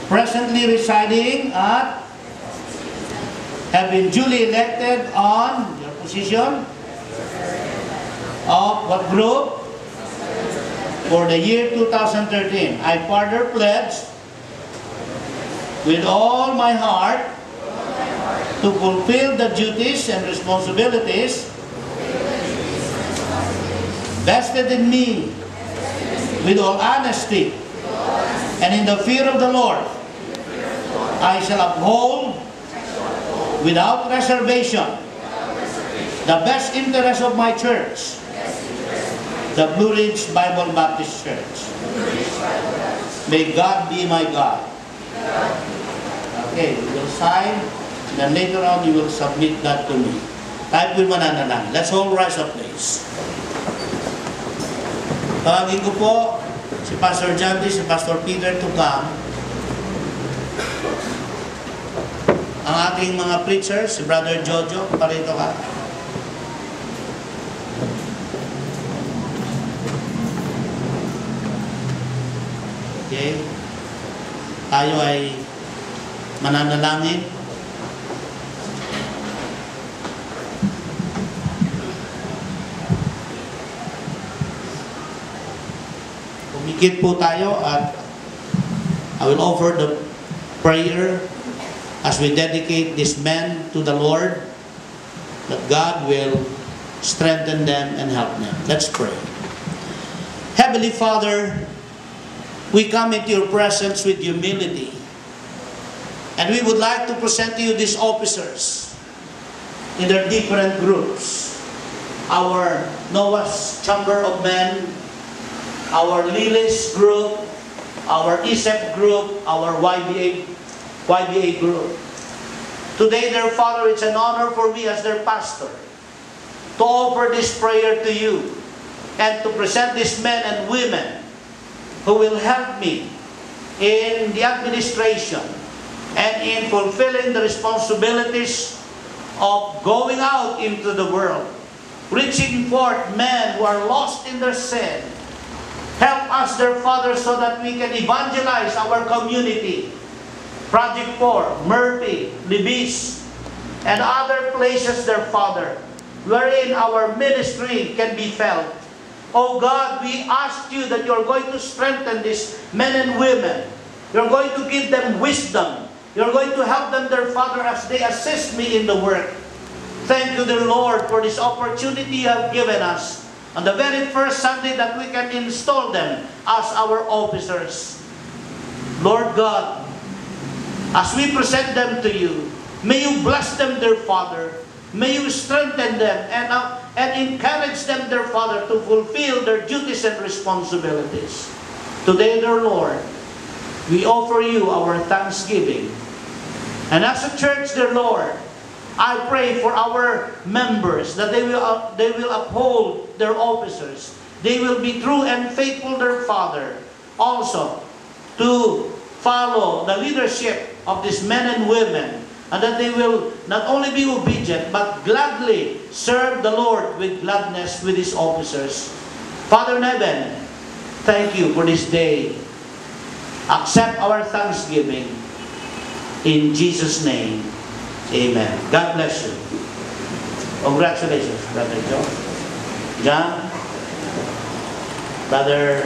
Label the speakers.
Speaker 1: presently residing at, have been duly elected on your position of what group? For the year 2013. I further pledge with all my heart to fulfill the duties and responsibilities vested in me with all honesty and in the fear of the Lord. I shall uphold without reservation the best interest of my church, the Blue Ridge Bible Baptist Church. May God be my God. Okay, we will sign, then later on you will submit that to me. Tayo po'y mananalang. Let's all rise up, please. Tawagin ko po si Pastor Jandy, si Pastor Peter to come. Ang ating mga preachers, si Brother Jojo, parito ka. Okay. Tayo ay mananalangin. Pumikit po tayo at I will offer the prayer as we dedicate these men to the Lord, that God will strengthen them and help them. Let's pray. Heavenly Father, we come into your presence with humility, and we would like to present to you these officers in their different groups. Our Noah's Chamber of Men, our Lily's group, our ISEP group, our YBA group. Today, dear Father, it's an honor for me as their pastor to offer this prayer to you and to present these men and women who will help me in the administration and in fulfilling the responsibilities of going out into the world, reaching forth men who are lost in their sin. Help us, dear Father, so that we can evangelize our community. Project 4, Murphy, Libis, and other places, dear Father, wherein our ministry can be felt. Oh God, we ask you that you're going to strengthen these men and women. You're going to give them wisdom. You're going to help them, dear Father, as they assist me in the work. Thank you, dear Lord, for this opportunity you have given us on the very first Sunday that we can install them as our officers. Lord God, as we present them to you, may you bless them, dear Father. May you strengthen them and encourage them, dear Father, to fulfill their duties and responsibilities. Today, dear Lord, we offer you our thanksgiving. And as a church, dear Lord, I pray for our members that they will uphold their officers. They will be true and faithful, dear Father, also to follow the leadership of these men and women, and that they will not only be obedient, but gladly serve the Lord with gladness with His officers. Father in heaven, thank you for this day. Accept our thanksgiving. In Jesus' name, amen. God bless you. Congratulations, Brother Joe. John, Brother